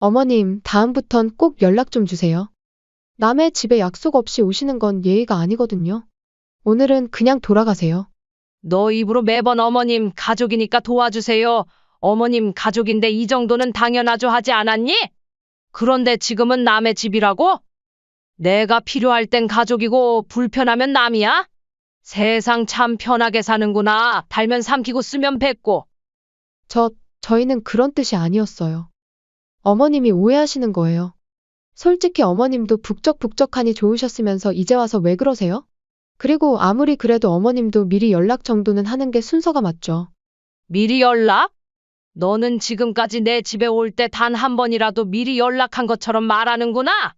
어머님, 다음부턴 꼭 연락 좀 주세요. 남의 집에 약속 없이 오시는 건 예의가 아니거든요. 오늘은 그냥 돌아가세요. 너 입으로 매번 어머님 가족이니까 도와주세요. 어머님 가족인데 이 정도는 당연하죠 하지 않았니? 그런데 지금은 남의 집이라고? 내가 필요할 땐 가족이고 불편하면 남이야? 세상 참 편하게 사는구나. 달면 삼키고 쓰면 뱉고. 저희는 그런 뜻이 아니었어요. 어머님이 오해하시는 거예요. 솔직히 어머님도 북적북적하니 좋으셨으면서 이제 와서 왜 그러세요? 그리고 아무리 그래도 어머님도 미리 연락 정도는 하는 게 순서가 맞죠. 미리 연락? 너는 지금까지 내 집에 올 때 단 한 번이라도 미리 연락한 것처럼 말하는구나.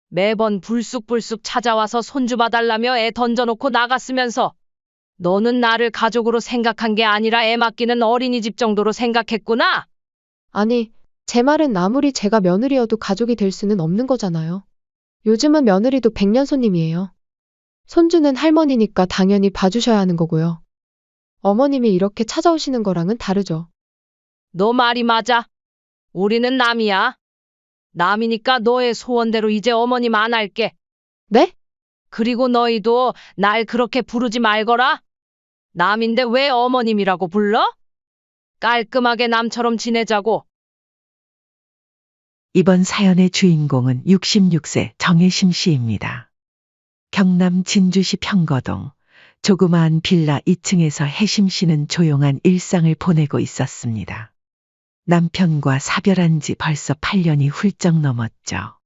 매번 불쑥불쑥 찾아와서 손주 봐달라며 애 던져놓고 나갔으면서 너는 나를 가족으로 생각한 게 아니라 애 맡기는 어린이집 정도로 생각했구나. 아니, 제 말은 아무리 제가 며느리여도 가족이 될 수는 없는 거잖아요. 요즘은 며느리도 백년 손님이에요. 손주는 할머니니까 당연히 봐주셔야 하는 거고요. 어머님이 이렇게 찾아오시는 거랑은 다르죠. 너 말이 맞아. 우리는 남이야. 남이니까 너의 소원대로 이제 어머님 안 할게. 네? 그리고 너희도 날 그렇게 부르지 말거라. 남인데 왜 어머님이라고 불러? 깔끔하게 남처럼 지내자고. 이번 사연의 주인공은 66세 정혜심 씨입니다. 경남 진주시 평거동 조그마한 빌라 2층에서 혜심 씨는 조용한 일상을 보내고 있었습니다. 남편과 사별한 지 벌써 8년이 훌쩍 넘었죠.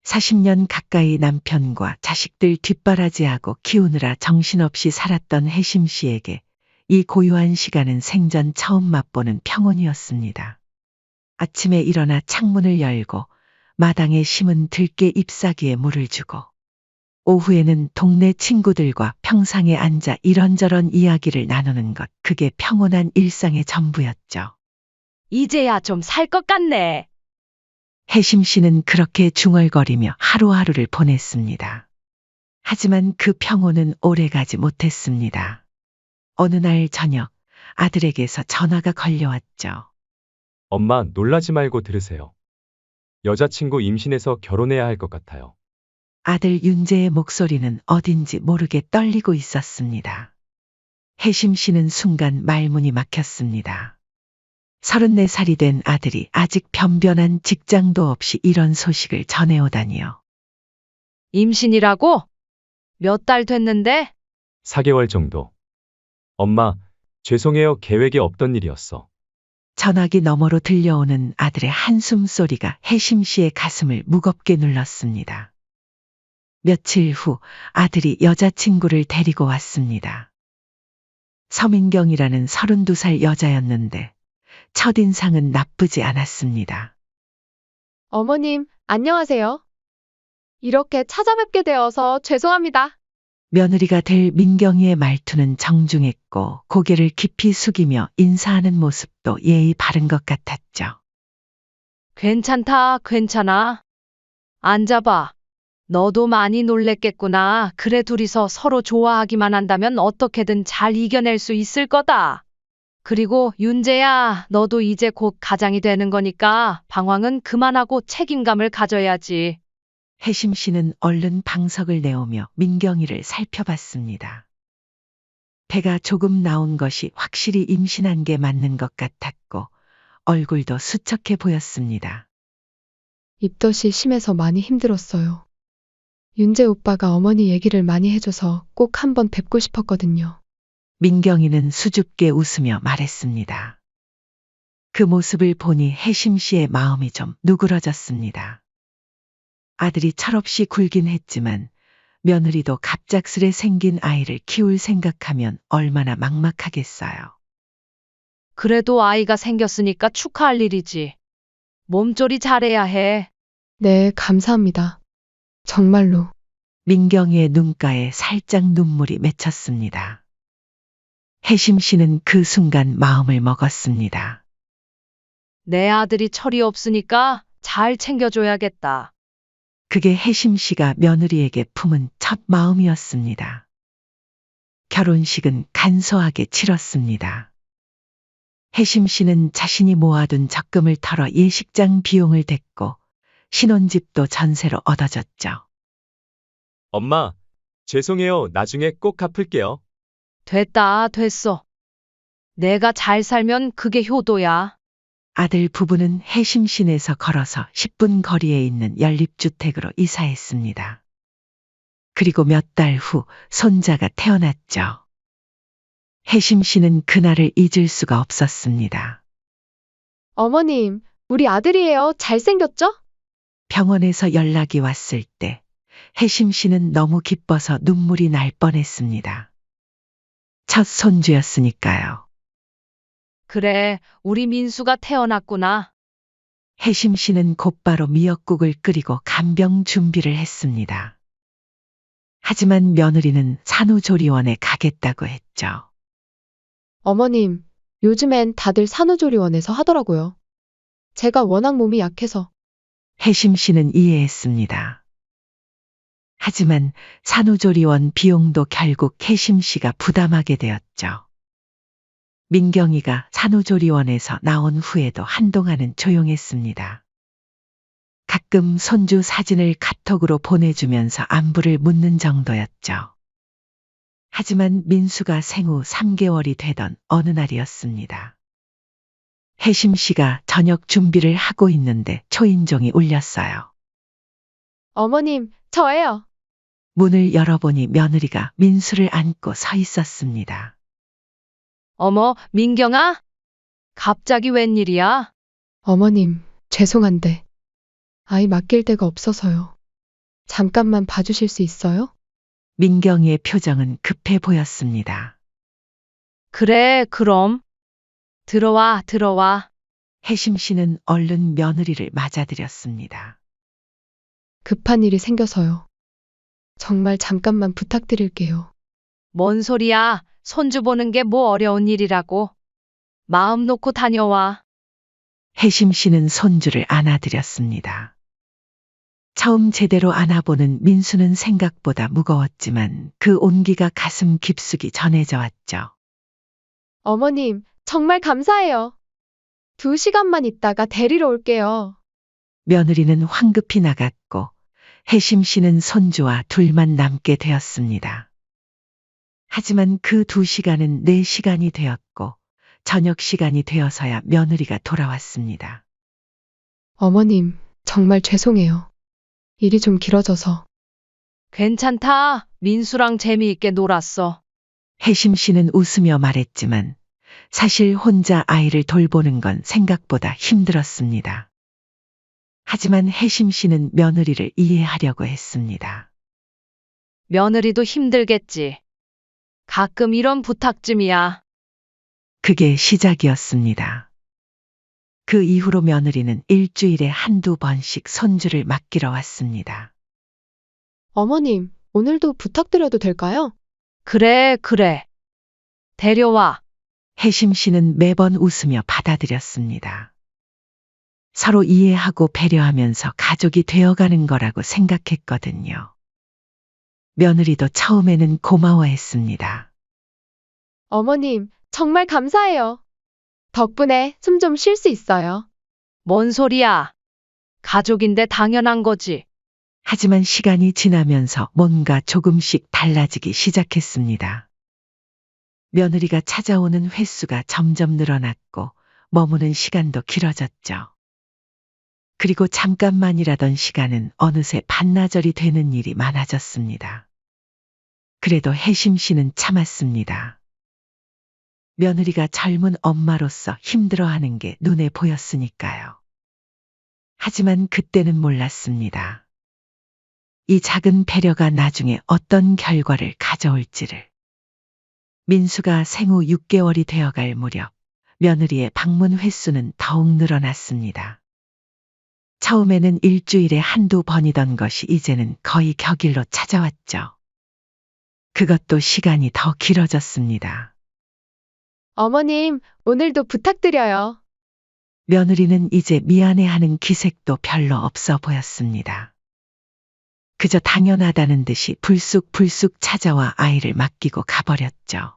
40년 가까이 남편과 자식들 뒷바라지하고 키우느라 정신없이 살았던 혜심 씨에게 이 고요한 시간은 생전 처음 맛보는 평온이었습니다. 아침에 일어나 창문을 열고 마당에 심은 들깨 잎사귀에 물을 주고 오후에는 동네 친구들과 평상에 앉아 이런저런 이야기를 나누는 것, 그게 평온한 일상의 전부였죠. 이제야 좀 살 것 같네. 혜심 씨는 그렇게 중얼거리며 하루하루를 보냈습니다. 하지만 그 평온은 오래가지 못했습니다. 어느 날 저녁 아들에게서 전화가 걸려왔죠. 엄마, 놀라지 말고 들으세요. 여자친구 임신해서 결혼해야 할 것 같아요. 아들 윤재의 목소리는 어딘지 모르게 떨리고 있었습니다. 혜심 씨는 순간 말문이 막혔습니다. 34살이 된 아들이 아직 변변한 직장도 없이 이런 소식을 전해오다니요. 임신이라고? 몇 달 됐는데? 4개월 정도. 엄마, 죄송해요. 계획에 없던 일이었어. 전화기 너머로 들려오는 아들의 한숨 소리가 혜심 씨의 가슴을 무겁게 눌렀습니다. 며칠 후 아들이 여자친구를 데리고 왔습니다. 서민경이라는 32살 여자였는데 첫인상은 나쁘지 않았습니다. 어머님, 안녕하세요. 이렇게 찾아뵙게 되어서 죄송합니다. 며느리가 될 민경이의 말투는 정중했고 고개를 깊이 숙이며 인사하는 모습도 예의 바른 것 같았죠. 괜찮다, 괜찮아. 앉아봐. 너도 많이 놀랬겠구나. 그래 둘이서 서로 좋아하기만 한다면 어떻게든 잘 이겨낼 수 있을 거다. 그리고 윤재야, 너도 이제 곧 가장이 되는 거니까 방황은 그만하고 책임감을 가져야지. 혜심 씨는 얼른 방석을 내오며 민경이를 살펴봤습니다. 배가 조금 나온 것이 확실히 임신한 게 맞는 것 같았고 얼굴도 수척해 보였습니다. 입덧이 심해서 많이 힘들었어요. 윤재 오빠가 어머니 얘기를 많이 해줘서 꼭 한번 뵙고 싶었거든요. 민경이는 수줍게 웃으며 말했습니다. 그 모습을 보니 혜심 씨의 마음이 좀 누그러졌습니다. 아들이 철없이 굴긴 했지만 며느리도 갑작스레 생긴 아이를 키울 생각하면 얼마나 막막하겠어요. 그래도 아이가 생겼으니까 축하할 일이지. 몸조리 잘해야 해. 네, 감사합니다. 정말로. 민경이의 눈가에 살짝 눈물이 맺혔습니다. 혜심 씨는 그 순간 마음을 먹었습니다. 내 아들이 철이 없으니까 잘 챙겨줘야겠다. 그게 혜심 씨가 며느리에게 품은 첫 마음이었습니다. 결혼식은 간소하게 치렀습니다. 혜심 씨는 자신이 모아둔 적금을 털어 예식장 비용을 댔고 신혼집도 전세로 얻어줬죠. 엄마, 죄송해요. 나중에 꼭 갚을게요. 됐다, 됐어. 내가 잘 살면 그게 효도야. 아들 부부는 해심시내에서 걸어서 10분 거리에 있는 연립주택으로 이사했습니다. 그리고 몇 달 후 손자가 태어났죠. 혜심 씨는 그날을 잊을 수가 없었습니다. 어머님, 우리 아들이에요. 잘생겼죠? 병원에서 연락이 왔을 때 혜심 씨는 너무 기뻐서 눈물이 날 뻔했습니다. 첫 손주였으니까요. 그래, 우리 민수가 태어났구나. 혜심 씨는 곧바로 미역국을 끓이고 간병 준비를 했습니다. 하지만 며느리는 산후조리원에 가겠다고 했죠. 어머님, 요즘엔 다들 산후조리원에서 하더라고요. 제가 워낙 몸이 약해서. 혜심 씨는 이해했습니다. 하지만 산후조리원 비용도 결국 혜심 씨가 부담하게 되었죠. 민경이가 산후조리원에서 나온 후에도 한동안은 조용했습니다. 가끔 손주 사진을 카톡으로 보내주면서 안부를 묻는 정도였죠. 하지만 민수가 생후 3개월이 되던 어느 날이었습니다. 혜심 씨가 저녁 준비를 하고 있는데 초인종이 울렸어요. 어머님, 저예요. 문을 열어보니 며느리가 민수를 안고 서 있었습니다. 어머, 민경아? 갑자기 웬일이야? 어머님, 죄송한데 아이 맡길 데가 없어서요. 잠깐만 봐주실 수 있어요? 민경이의 표정은 급해 보였습니다. 그래, 그럼. 들어와, 들어와. 혜심 씨는 얼른 며느리를 맞아들였습니다. 급한 일이 생겨서요. 정말 잠깐만 부탁드릴게요. 뭔 소리야? 손주 보는 게 뭐 어려운 일이라고. 마음 놓고 다녀와. 혜심 씨는 손주를 안아드렸습니다. 처음 제대로 안아보는 민수는 생각보다 무거웠지만 그 온기가 가슴 깊숙이 전해져 왔죠. 어머님, 정말 감사해요. 2시간만 있다가 데리러 올게요. 며느리는 황급히 나갔고 혜심 씨는 손주와 둘만 남게 되었습니다. 하지만 그 2시간은 4시간이 되었고 저녁 시간이 되어서야 며느리가 돌아왔습니다. 어머님, 정말 죄송해요. 일이 좀 길어져서. 괜찮다. 민수랑 재미있게 놀았어. 혜심 씨는 웃으며 말했지만 사실 혼자 아이를 돌보는 건 생각보다 힘들었습니다. 하지만 혜심 씨는 며느리를 이해하려고 했습니다. 며느리도 힘들겠지. 가끔 이런 부탁쯤이야. 그게 시작이었습니다. 그 이후로 며느리는 일주일에 한두 번씩 손주를 맡기러 왔습니다. 어머님, 오늘도 부탁드려도 될까요? 그래, 그래. 데려와. 혜심 씨는 매번 웃으며 받아들였습니다. 서로 이해하고 배려하면서 가족이 되어가는 거라고 생각했거든요. 며느리도 처음에는 고마워했습니다. 어머님, 정말 감사해요. 덕분에 숨 좀 쉴 수 있어요. 뭔 소리야? 가족인데 당연한 거지. 하지만 시간이 지나면서 뭔가 조금씩 달라지기 시작했습니다. 며느리가 찾아오는 횟수가 점점 늘어났고 머무는 시간도 길어졌죠. 그리고 잠깐만이라던 시간은 어느새 반나절이 되는 일이 많아졌습니다. 그래도 혜심 씨는 참았습니다. 며느리가 젊은 엄마로서 힘들어하는 게 눈에 보였으니까요. 하지만 그때는 몰랐습니다. 이 작은 배려가 나중에 어떤 결과를 가져올지를. 민수가 생후 6개월이 되어갈 무렵 며느리의 방문 횟수는 더욱 늘어났습니다. 처음에는 일주일에 한두 번이던 것이 이제는 거의 격일로 찾아왔죠. 그것도 시간이 더 길어졌습니다. 어머님, 오늘도 부탁드려요. 며느리는 이제 미안해하는 기색도 별로 없어 보였습니다. 그저 당연하다는 듯이 불쑥불쑥 찾아와 아이를 맡기고 가버렸죠.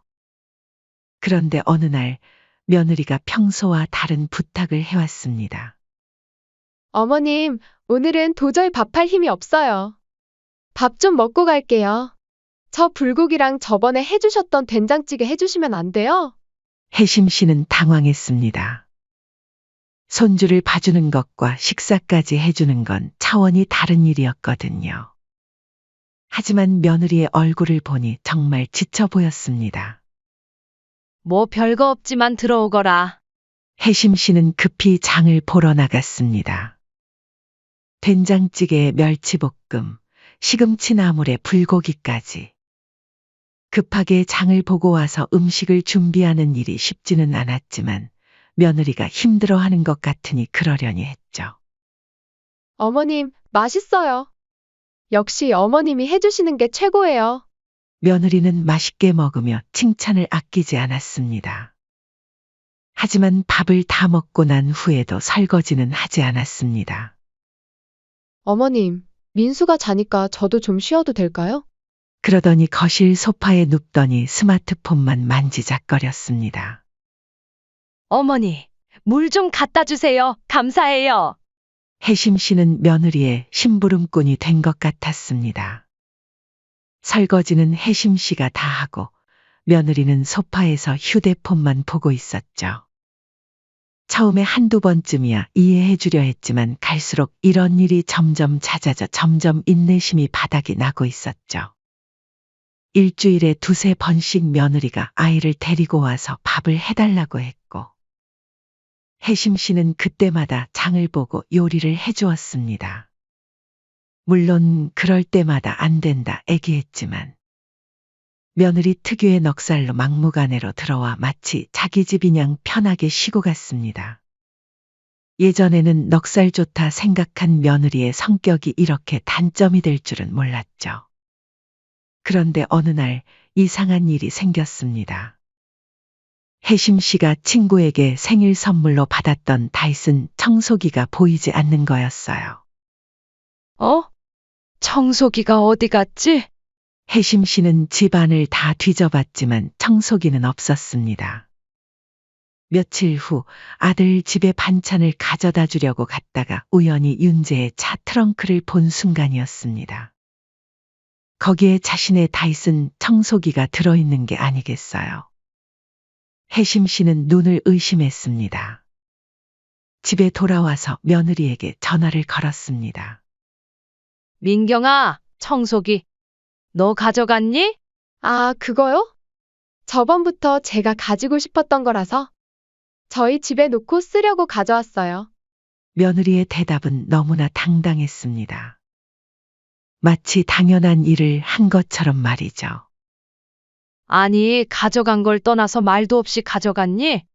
그런데 어느 날 며느리가 평소와 다른 부탁을 해왔습니다. 어머님, 오늘은 도저히 밥할 힘이 없어요. 밥 좀 먹고 갈게요. 저 불고기랑 저번에 해주셨던 된장찌개 해주시면 안 돼요? 혜심 씨는 당황했습니다. 손주를 봐주는 것과 식사까지 해주는 건 차원이 다른 일이었거든요. 하지만 며느리의 얼굴을 보니 정말 지쳐 보였습니다. 뭐 별거 없지만 들어오거라. 혜심 씨는 급히 장을 보러 나갔습니다. 된장찌개에 멸치볶음, 시금치 나물에 불고기까지. 급하게 장을 보고 와서 음식을 준비하는 일이 쉽지는 않았지만 며느리가 힘들어하는 것 같으니 그러려니 했죠. 어머님, 맛있어요. 역시 어머님이 해주시는 게 최고예요. 며느리는 맛있게 먹으며 칭찬을 아끼지 않았습니다. 하지만 밥을 다 먹고 난 후에도 설거지는 하지 않았습니다. 어머님, 민수가 자니까 저도 좀 쉬어도 될까요? 그러더니 거실 소파에 눕더니 스마트폰만 만지작거렸습니다. 어머니, 물 좀 갖다 주세요. 감사해요. 혜심 씨는 며느리의 심부름꾼이 된 것 같았습니다. 설거지는 혜심 씨가 다 하고 며느리는 소파에서 휴대폰만 보고 있었죠. 처음에 한두 번쯤이야 이해해 주려 했지만 갈수록 이런 일이 점점 잦아져 점점 인내심이 바닥이 나고 있었죠. 일주일에 두세 번씩 며느리가 아이를 데리고 와서 밥을 해달라고 했고 혜심 씨는 그때마다 장을 보고 요리를 해주었습니다. 물론 그럴 때마다 안 된다 애기했지만 며느리 특유의 넉살로 막무가내로 들어와 마치 자기 집이냥 편하게 쉬고 갔습니다. 예전에는 넉살 좋다 생각한 며느리의 성격이 이렇게 단점이 될 줄은 몰랐죠. 그런데 어느 날 이상한 일이 생겼습니다. 혜심 씨가 친구에게 생일 선물로 받았던 다이슨 청소기가 보이지 않는 거였어요. 어? 청소기가 어디 갔지? 혜심 씨는 집안을 다 뒤져봤지만 청소기는 없었습니다. 며칠 후 아들 집에 반찬을 가져다 주려고 갔다가 우연히 윤재의 차 트렁크를 본 순간이었습니다. 거기에 자신의 다이슨 청소기가 들어있는 게 아니겠어요. 혜심 씨는 눈을 의심했습니다. 집에 돌아와서 며느리에게 전화를 걸었습니다. 민경아, 청소기. 너 가져갔니? 아, 그거요? 저번부터 제가 가지고 싶었던 거라서 저희 집에 놓고 쓰려고 가져왔어요. 며느리의 대답은 너무나 당당했습니다. 마치 당연한 일을 한 것처럼 말이죠. 아니, 가져간 걸 떠나서 말도 없이 가져갔니?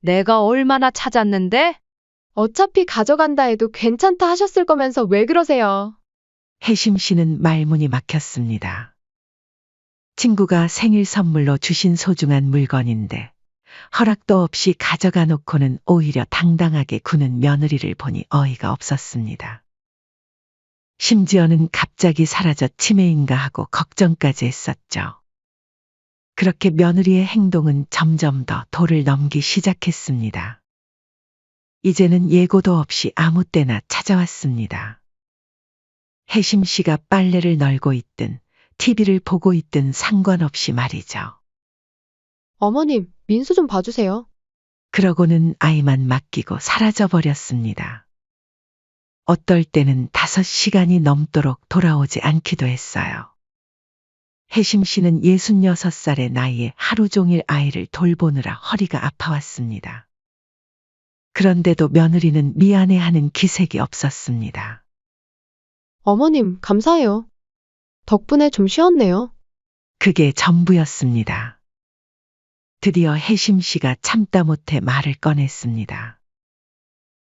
내가 얼마나 찾았는데? 어차피 가져간다 해도 괜찮다 하셨을 거면서 왜 그러세요? 혜심 씨는 말문이 막혔습니다. 친구가 생일 선물로 주신 소중한 물건인데 허락도 없이 가져가 놓고는 오히려 당당하게 구는 며느리를 보니 어이가 없었습니다. 심지어는 갑자기 사라져 치매인가 하고 걱정까지 했었죠. 그렇게 며느리의 행동은 점점 더 도를 넘기 시작했습니다. 이제는 예고도 없이 아무 때나 찾아왔습니다. 혜심 씨가 빨래를 널고 있든 TV를 보고 있든 상관없이 말이죠. 어머님, 민수 좀 봐주세요. 그러고는 아이만 맡기고 사라져버렸습니다. 어떨 때는 5시간이 넘도록 돌아오지 않기도 했어요. 혜심 씨는 66살의 나이에 하루 종일 아이를 돌보느라 허리가 아파왔습니다. 그런데도 며느리는 미안해하는 기색이 없었습니다. 어머님, 감사해요. 덕분에 좀 쉬었네요. 그게 전부였습니다. 드디어 혜심 씨가 참다 못해 말을 꺼냈습니다.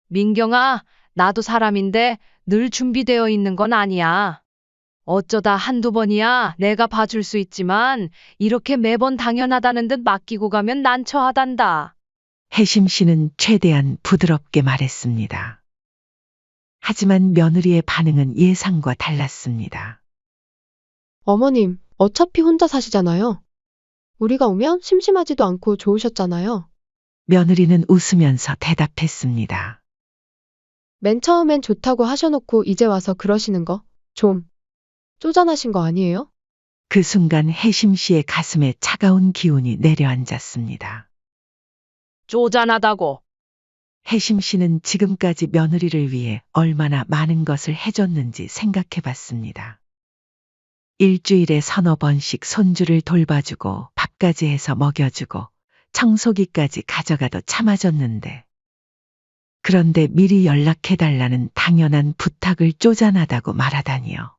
민경아, 나도 사람인데 늘 준비되어 있는 건 아니야. 어쩌다 한두 번이야 내가 봐줄 수 있지만 이렇게 매번 당연하다는 듯 맡기고 가면 난처하단다. 혜심 씨는 최대한 부드럽게 말했습니다. 하지만 며느리의 반응은 예상과 달랐습니다. 어머님, 어차피 혼자 사시잖아요. 우리가 오면 심심하지도 않고 좋으셨잖아요. 며느리는 웃으면서 대답했습니다. 맨 처음엔 좋다고 하셔놓고 이제 와서 그러시는 거 좀 쪼잔하신 거 아니에요? 그 순간 혜심 씨의 가슴에 차가운 기운이 내려앉았습니다. 쪼잔하다고. 혜심 씨는 지금까지 며느리를 위해 얼마나 많은 것을 해줬는지 생각해 봤습니다. 일주일에 서너 번씩 손주를 돌봐주고 밥까지 해서 먹여주고 청소기까지 가져가도 참아줬는데 그런데 미리 연락해달라는 당연한 부탁을 쪼잔하다고 말하다니요.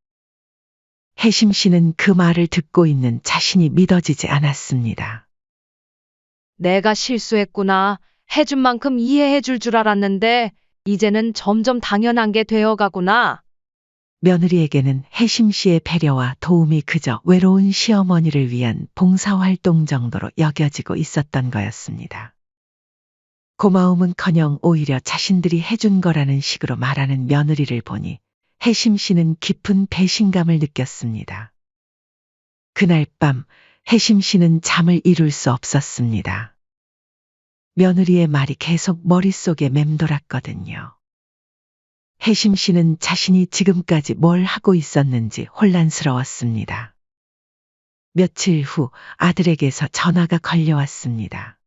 혜심 씨는 그 말을 듣고 있는 자신이 믿어지지 않았습니다. 내가 실수했구나. 해준 만큼 이해해 줄 줄 알았는데 이제는 점점 당연한 게 되어가구나. 며느리에게는 혜심 씨의 배려와 도움이 그저 외로운 시어머니를 위한 봉사활동 정도로 여겨지고 있었던 거였습니다. 고마움은커녕 오히려 자신들이 해준 거라는 식으로 말하는 며느리를 보니 혜심 씨는 깊은 배신감을 느꼈습니다. 그날 밤 혜심 씨는 잠을 이룰 수 없었습니다. 며느리의 말이 계속 머릿속에 맴돌았거든요. 혜심 씨는 자신이 지금까지 뭘 하고 있었는지 혼란스러웠습니다. 며칠 후 아들에게서 전화가 걸려왔습니다.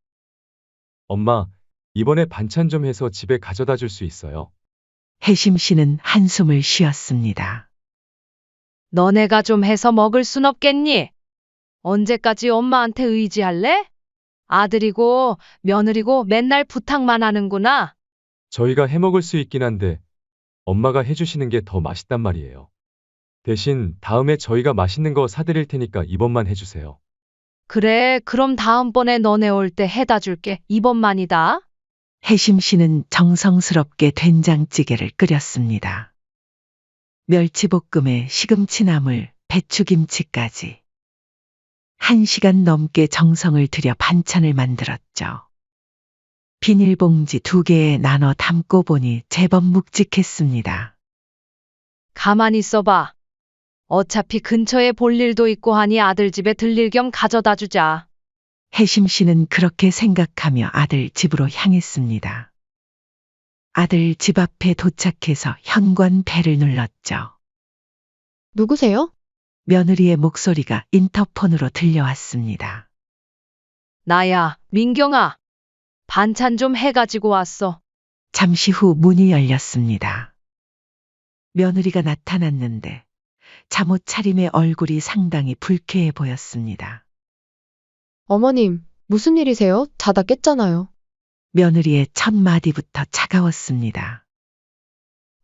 엄마, 이번에 반찬 좀 해서 집에 가져다 줄 수 있어요? 혜심 씨는 한숨을 쉬었습니다. 너네가 좀 해서 먹을 순 없겠니? 언제까지 엄마한테 의지할래? 아들이고 며느리고 맨날 부탁만 하는구나. 저희가 해 먹을 수 있긴 한데 엄마가 해주시는 게 더 맛있단 말이에요. 대신 다음에 저희가 맛있는 거 사드릴 테니까 이번만 해주세요. 그래, 그럼 다음번에 너네 올 때 해다 줄게. 이번만이다. 혜심 씨는 정성스럽게 된장찌개를 끓였습니다. 멸치볶음에 시금치나물, 배추김치까지. 1시간 넘게 정성을 들여 반찬을 만들었죠. 비닐봉지 2개에 나눠 담고 보니 제법 묵직했습니다. 가만히 있어봐. 어차피 근처에 볼 일도 있고 하니 아들 집에 들릴 겸 가져다 주자. 혜심 씨는 그렇게 생각하며 아들 집으로 향했습니다. 아들 집 앞에 도착해서 현관 벨을 눌렀죠. 누구세요? 며느리의 목소리가 인터폰으로 들려왔습니다. 나야, 민경아. 반찬 좀 해가지고 왔어. 잠시 후 문이 열렸습니다. 며느리가 나타났는데 잠옷 차림의 얼굴이 상당히 불쾌해 보였습니다. 어머님, 무슨 일이세요? 자다 깼잖아요. 며느리의 첫 마디부터 차가웠습니다.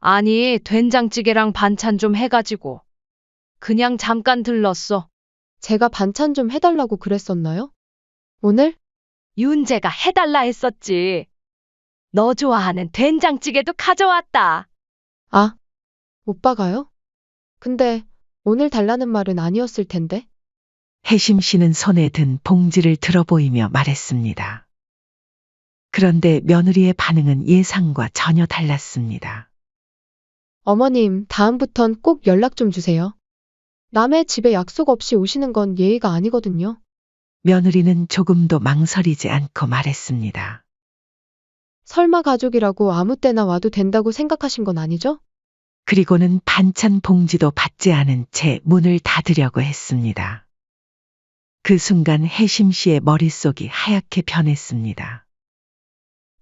아니, 된장찌개랑 반찬 좀 해가지고. 그냥 잠깐 들렀어. 제가 반찬 좀 해달라고 그랬었나요? 오늘? 윤재가 해달라 했었지. 너 좋아하는 된장찌개도 가져왔다. 아, 오빠가요? 근데 오늘 달라는 말은 아니었을 텐데. 혜심 씨는 손에 든 봉지를 들어 보이며 말했습니다. 그런데 며느리의 반응은 예상과 전혀 달랐습니다. 어머님, 다음부턴 꼭 연락 좀 주세요. 남의 집에 약속 없이 오시는 건 예의가 아니거든요. 며느리는 조금도 망설이지 않고 말했습니다. 설마 가족이라고 아무 때나 와도 된다고 생각하신 건 아니죠? 그리고는 반찬 봉지도 받지 않은 채 문을 닫으려고 했습니다. 그 순간 혜심 씨의 머릿속이 하얗게 변했습니다.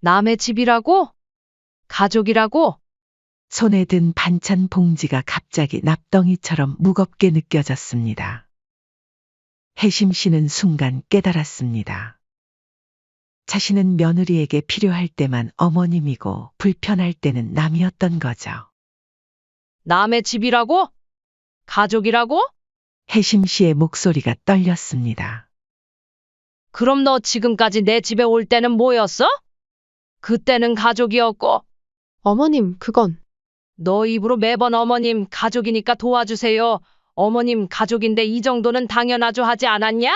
남의 집이라고? 가족이라고? 손에 든 반찬 봉지가 갑자기 납덩이처럼 무겁게 느껴졌습니다. 혜심 씨는 순간 깨달았습니다. 자신은 며느리에게 필요할 때만 어머님이고 불편할 때는 남이었던 거죠. 남의 집이라고? 가족이라고? 혜심 씨의 목소리가 떨렸습니다. 그럼 너 지금까지 내 집에 올 때는 뭐였어? 그때는 가족이었고, 어머님, 그건 너 입으로 매번 어머님 가족이니까 도와주세요. 어머님 가족인데 이 정도는 당연하죠 하지 않았냐?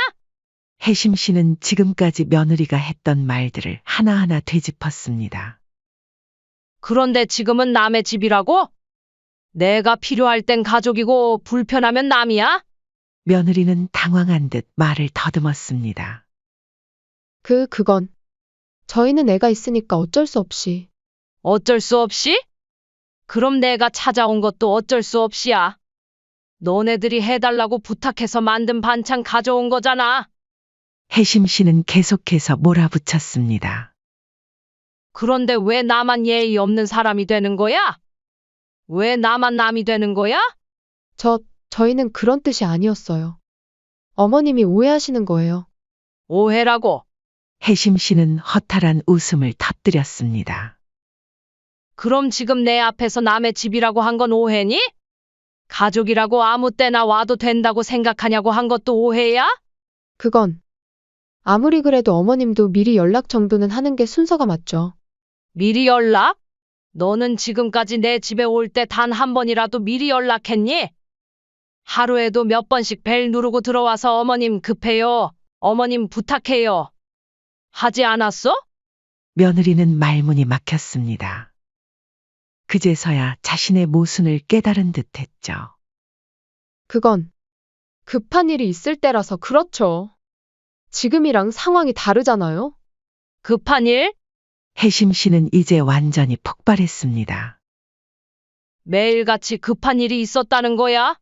혜심 씨는 지금까지 며느리가 했던 말들을 하나하나 되짚었습니다. 그런데 지금은 남의 집이라고? 내가 필요할 땐 가족이고 불편하면 남이야? 며느리는 당황한 듯 말을 더듬었습니다. 그건 저희는 애가 있으니까 어쩔 수 없이. 어쩔 수 없이? 그럼 내가 찾아온 것도 어쩔 수 없이야. 너네들이 해달라고 부탁해서 만든 반찬 가져온 거잖아. 혜심 씨는 계속해서 몰아붙였습니다. 그런데 왜 나만 예의 없는 사람이 되는 거야? 왜 나만 남이 되는 거야? 저희는 그런 뜻이 아니었어요. 어머님이 오해하시는 거예요. 오해라고. 혜심 씨는 허탈한 웃음을 터뜨렸습니다. 그럼 지금 내 앞에서 남의 집이라고 한 건 오해니? 가족이라고 아무 때나 와도 된다고 생각하냐고 한 것도 오해야? 그건 아무리 그래도 어머님도 미리 연락 정도는 하는 게 순서가 맞죠. 미리 연락? 너는 지금까지 내 집에 올 때 단 한 번이라도 미리 연락했니? 하루에도 몇 번씩 벨 누르고 들어와서 어머님 급해요. 어머님 부탁해요. 하지 않았어? 며느리는 말문이 막혔습니다. 그제서야 자신의 모순을 깨달은 듯했죠. 그건 급한 일이 있을 때라서 그렇죠. 지금이랑 상황이 다르잖아요. 급한 일? 혜심 씨는 이제 완전히 폭발했습니다. 매일같이 급한 일이 있었다는 거야?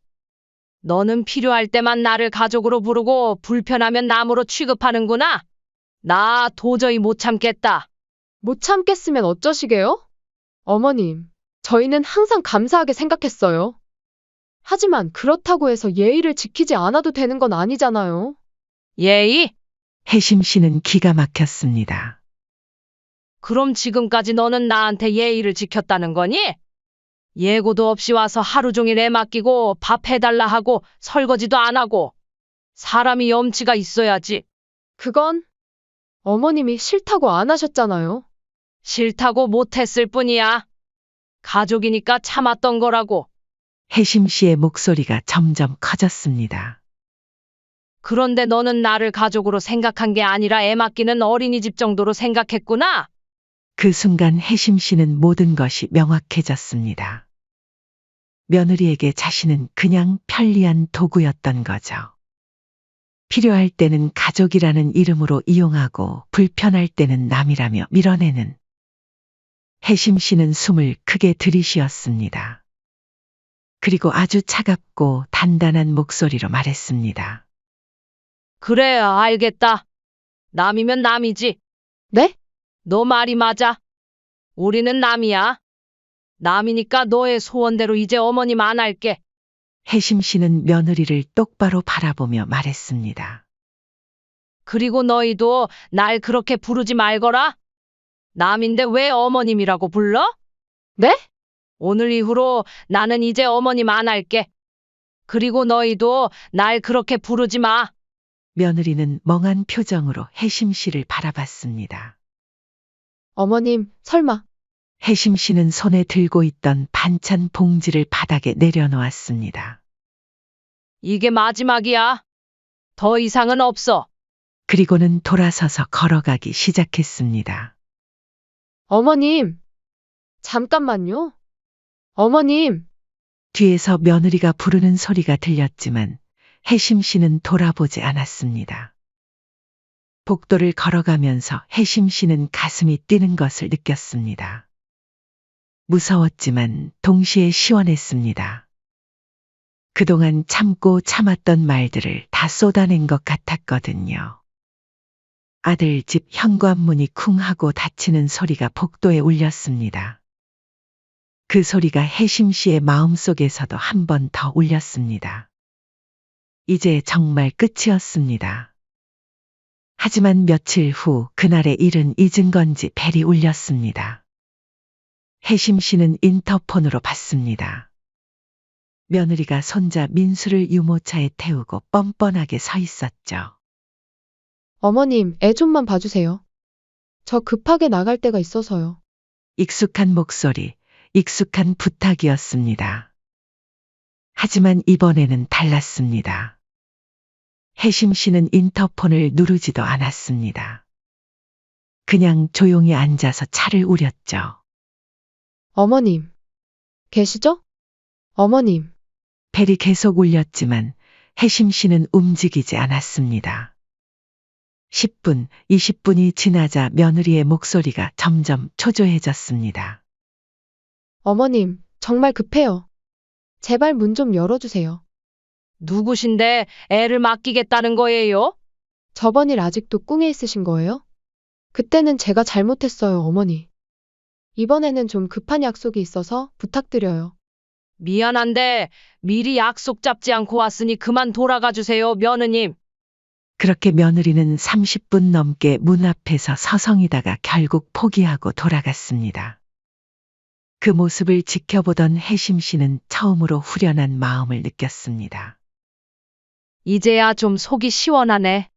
너는 필요할 때만 나를 가족으로 부르고 불편하면 남으로 취급하는구나. 나 도저히 못 참겠다. 못 참겠으면 어쩌시게요? 어머님, 저희는 항상 감사하게 생각했어요. 하지만 그렇다고 해서 예의를 지키지 않아도 되는 건 아니잖아요. 예의? 혜심 씨는 기가 막혔습니다. 그럼 지금까지 너는 나한테 예의를 지켰다는 거니? 예고도 없이 와서 하루 종일 애 맡기고 밥 해달라 하고 설거지도 안 하고. 사람이 염치가 있어야지. 그건 어머님이 싫다고 안 하셨잖아요. 싫다고 못했을 뿐이야. 가족이니까 참았던 거라고. 혜심 씨의 목소리가 점점 커졌습니다. 그런데 너는 나를 가족으로 생각한 게 아니라 애 맡기는 어린이집 정도로 생각했구나. 그 순간 혜심 씨는 모든 것이 명확해졌습니다. 며느리에게 자신은 그냥 편리한 도구였던 거죠. 필요할 때는 가족이라는 이름으로 이용하고 불편할 때는 남이라며 밀어내는. 혜심 씨는 숨을 크게 들이쉬었습니다. 그리고 아주 차갑고 단단한 목소리로 말했습니다. 그래, 알겠다. 남이면 남이지. 네? 너 말이 맞아. 우리는 남이야. 남이니까 너의 소원대로 이제 어머님 안 할게. 혜심 씨는 며느리를 똑바로 바라보며 말했습니다. 그리고 너희도 날 그렇게 부르지 말거라. 남인데 왜 어머님이라고 불러? 네? 오늘 이후로 나는 이제 어머님 안 할게. 그리고 너희도 날 그렇게 부르지 마. 며느리는 멍한 표정으로 혜심 씨를 바라봤습니다. 어머님, 설마. 혜심 씨는 손에 들고 있던 반찬 봉지를 바닥에 내려놓았습니다. 이게 마지막이야. 더 이상은 없어. 그리고는 돌아서서 걸어가기 시작했습니다. 어머님, 잠깐만요. 어머님, 뒤에서 며느리가 부르는 소리가 들렸지만 혜심 씨는 돌아보지 않았습니다. 복도를 걸어가면서 혜심 씨는 가슴이 뛰는 것을 느꼈습니다. 무서웠지만 동시에 시원했습니다. 그동안 참고 참았던 말들을 다 쏟아낸 것 같았거든요. 아들 집 현관문이 쿵 하고 닫히는 소리가 복도에 울렸습니다. 그 소리가 혜심 씨의 마음속에서도 한 번 더 울렸습니다. 이제 정말 끝이었습니다. 하지만 며칠 후 그날의 일은 잊은 건지 벨이 울렸습니다. 혜심 씨는 인터폰으로 받습니다. 며느리가 손자 민수를 유모차에 태우고 뻔뻔하게 서 있었죠. 어머님, 애 좀만 봐주세요. 저 급하게 나갈 때가 있어서요. 익숙한 목소리, 익숙한 부탁이었습니다. 하지만 이번에는 달랐습니다. 혜심 씨는 인터폰을 누르지도 않았습니다. 그냥 조용히 앉아서 차를 우렸죠. 어머님, 계시죠? 어머님, 벨이 계속 울렸지만 혜심 씨는 움직이지 않았습니다. 10분, 20분이 지나자 며느리의 목소리가 점점 초조해졌습니다. 어머님, 정말 급해요. 제발 문 좀 열어주세요. 누구신데 애를 맡기겠다는 거예요? 저번 일 아직도 꿍에 있으신 거예요? 그때는 제가 잘못했어요, 어머니. 이번에는 좀 급한 약속이 있어서 부탁드려요. 미안한데 미리 약속 잡지 않고 왔으니 그만 돌아가 주세요, 며느님. 그렇게 며느리는 30분 넘게 문 앞에서 서성이다가 결국 포기하고 돌아갔습니다. 그 모습을 지켜보던 혜심 씨는 처음으로 후련한 마음을 느꼈습니다. 이제야 좀 속이 시원하네.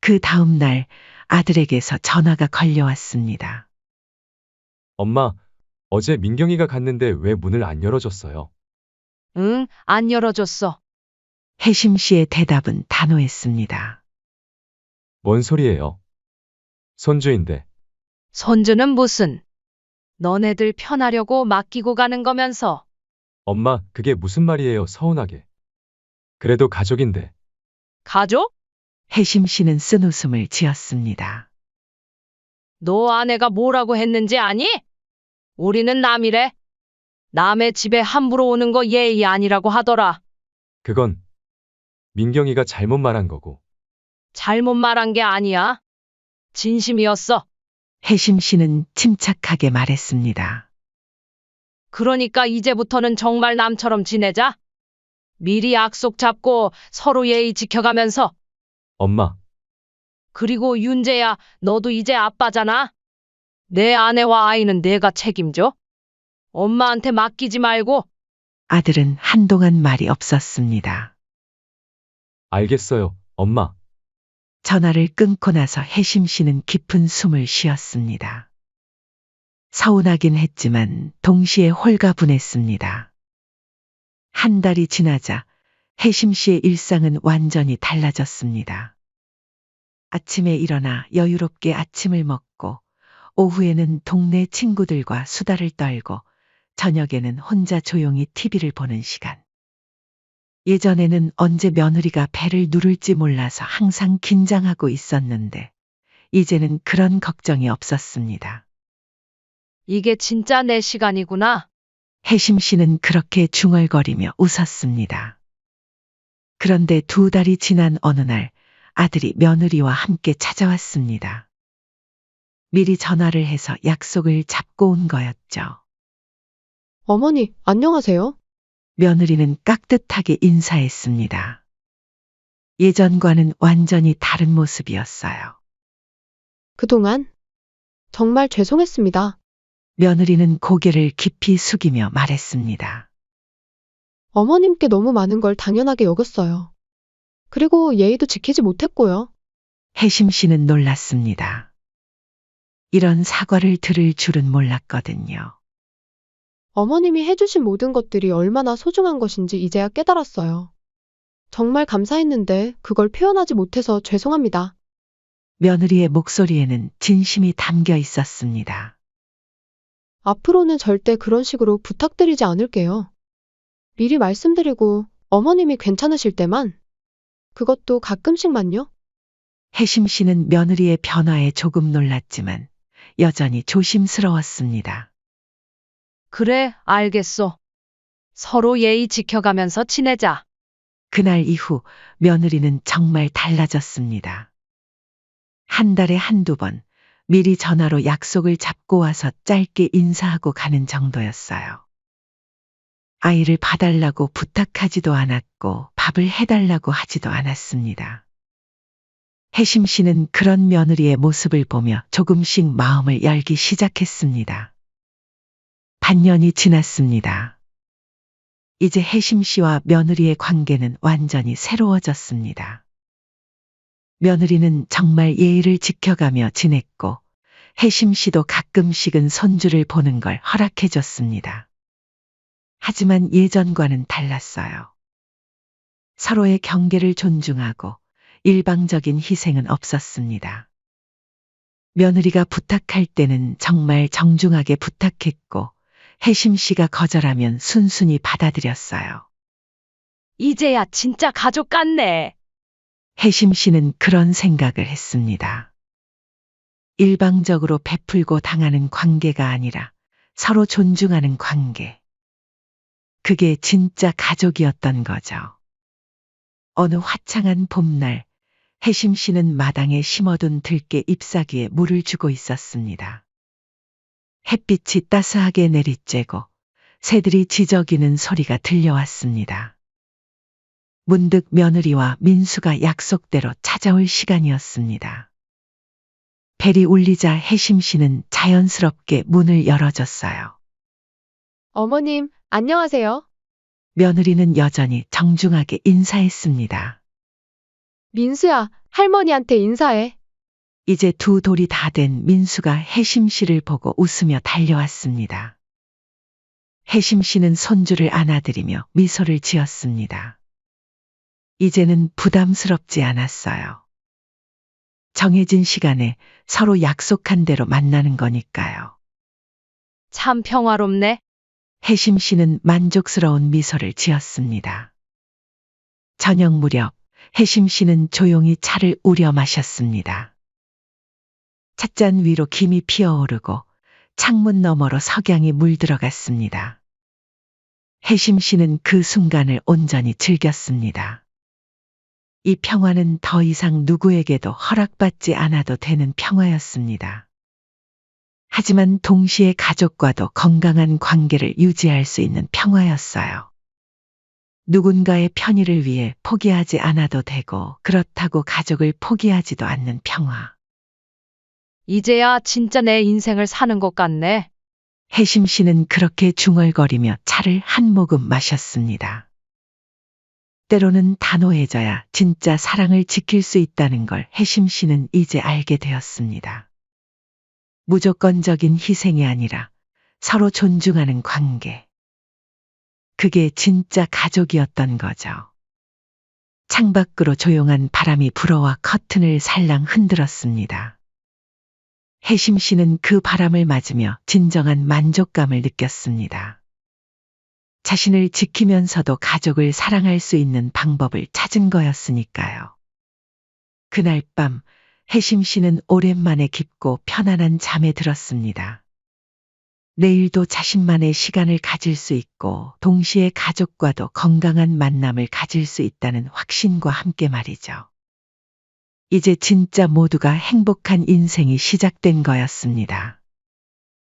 그 다음 날 아들에게서 전화가 걸려왔습니다. 엄마, 어제 민경이가 갔는데 왜 문을 안 열어줬어요? 응, 안 열어줬어. 혜심 씨의 대답은 단호했습니다. 뭔 소리예요? 손주인데. 손주는 무슨? 너네들 편하려고 맡기고 가는 거면서. 엄마, 그게 무슨 말이에요, 서운하게. 그래도 가족인데. 가족? 혜심 씨는 쓴웃음을 지었습니다. 너 아내가 뭐라고 했는지 아니? 우리는 남이래. 남의 집에 함부로 오는 거 예의 아니라고 하더라. 그건 민경이가 잘못 말한 거고. 잘못 말한 게 아니야. 진심이었어. 혜심 씨는 침착하게 말했습니다. 그러니까 이제부터는 정말 남처럼 지내자. 미리 약속 잡고 서로 예의 지켜가면서. 엄마, 그리고 윤재야, 너도 이제 아빠잖아. 내 아내와 아이는 내가 책임져. 엄마한테 맡기지 말고. 아들은 한동안 말이 없었습니다. 알겠어요, 엄마. 전화를 끊고 나서 혜심 씨는 깊은 숨을 쉬었습니다. 서운하긴 했지만 동시에 홀가분했습니다. 한 달이 지나자 혜심 씨의 일상은 완전히 달라졌습니다. 아침에 일어나 여유롭게 아침을 먹고 오후에는 동네 친구들과 수다를 떨고 저녁에는 혼자 조용히 TV를 보는 시간. 예전에는 언제 며느리가 배를 누를지 몰라서 항상 긴장하고 있었는데 이제는 그런 걱정이 없었습니다. 이게 진짜 내 시간이구나. 혜심 씨는 그렇게 중얼거리며 웃었습니다. 그런데 2달이 지난 어느 날 아들이 며느리와 함께 찾아왔습니다. 미리 전화를 해서 약속을 잡고 온 거였죠. 어머니, 안녕하세요. 며느리는 깍듯하게 인사했습니다. 예전과는 완전히 다른 모습이었어요. 그동안 정말 죄송했습니다. 며느리는 고개를 깊이 숙이며 말했습니다. 어머님께 너무 많은 걸 당연하게 여겼어요. 그리고 예의도 지키지 못했고요. 혜심 씨는 놀랐습니다. 이런 사과를 들을 줄은 몰랐거든요. 어머님이 해주신 모든 것들이 얼마나 소중한 것인지 이제야 깨달았어요. 정말 감사했는데 그걸 표현하지 못해서 죄송합니다. 며느리의 목소리에는 진심이 담겨 있었습니다. 앞으로는 절대 그런 식으로 부탁드리지 않을게요. 미리 말씀드리고 어머님이 괜찮으실 때만, 그것도 가끔씩만요. 혜심 씨는 며느리의 변화에 조금 놀랐지만 여전히 조심스러웠습니다. 그래, 알겠어. 서로 예의 지켜가면서 지내자. 그날 이후 며느리는 정말 달라졌습니다. 한 달에 한두 번 미리 전화로 약속을 잡고 와서 짧게 인사하고 가는 정도였어요. 아이를 봐달라고 부탁하지도 않았고 밥을 해달라고 하지도 않았습니다. 혜심 씨는 그런 며느리의 모습을 보며 조금씩 마음을 열기 시작했습니다. 반년이 지났습니다. 이제 혜심 씨와 며느리의 관계는 완전히 새로워졌습니다. 며느리는 정말 예의를 지켜가며 지냈고 혜심 씨도 가끔씩은 손주를 보는 걸 허락해줬습니다. 하지만 예전과는 달랐어요. 서로의 경계를 존중하고 일방적인 희생은 없었습니다. 며느리가 부탁할 때는 정말 정중하게 부탁했고 혜심 씨가 거절하면 순순히 받아들였어요. 이제야 진짜 가족 같네. 혜심 씨는 그런 생각을 했습니다. 일방적으로 베풀고 당하는 관계가 아니라 서로 존중하는 관계. 그게 진짜 가족이었던 거죠. 어느 화창한 봄날, 혜심 씨는 마당에 심어둔 들깨 잎사귀에 물을 주고 있었습니다. 햇빛이 따스하게 내리쬐고 새들이 지저귀는 소리가 들려왔습니다. 문득 며느리와 민수가 약속대로 찾아올 시간이었습니다. 벨이 울리자 혜심 씨는 자연스럽게 문을 열어줬어요. 어머님, 안녕하세요. 며느리는 여전히 정중하게 인사했습니다. 민수야, 할머니한테 인사해. 이제 두 돌이 다 된 민수가 혜심 씨를 보고 웃으며 달려왔습니다. 혜심 씨는 손주를 안아드리며 미소를 지었습니다. 이제는 부담스럽지 않았어요. 정해진 시간에 서로 약속한 대로 만나는 거니까요. 참 평화롭네. 혜심 씨는 만족스러운 미소를 지었습니다. 저녁 무렵 혜심 씨는 조용히 차를 우려 마셨습니다. 찻잔 위로 김이 피어오르고 창문 너머로 석양이 물들어갔습니다. 혜심 씨는 그 순간을 온전히 즐겼습니다. 이 평화는 더 이상 누구에게도 허락받지 않아도 되는 평화였습니다. 하지만 동시에 가족과도 건강한 관계를 유지할 수 있는 평화였어요. 누군가의 편의를 위해 포기하지 않아도 되고 그렇다고 가족을 포기하지도 않는 평화. 이제야 진짜 내 인생을 사는 것 같네. 혜심 씨는 그렇게 중얼거리며 차를 한 모금 마셨습니다. 때로는 단호해져야 진짜 사랑을 지킬 수 있다는 걸 혜심 씨는 이제 알게 되었습니다. 무조건적인 희생이 아니라 서로 존중하는 관계. 그게 진짜 가족이었던 거죠. 창밖으로 조용한 바람이 불어와 커튼을 살랑 흔들었습니다. 혜심 씨는 그 바람을 맞으며 진정한 만족감을 느꼈습니다. 자신을 지키면서도 가족을 사랑할 수 있는 방법을 찾은 거였으니까요. 그날 밤 혜심 씨는 오랜만에 깊고 편안한 잠에 들었습니다. 내일도 자신만의 시간을 가질 수 있고 동시에 가족과도 건강한 만남을 가질 수 있다는 확신과 함께 말이죠. 이제 진짜 모두가 행복한 인생이 시작된 거였습니다.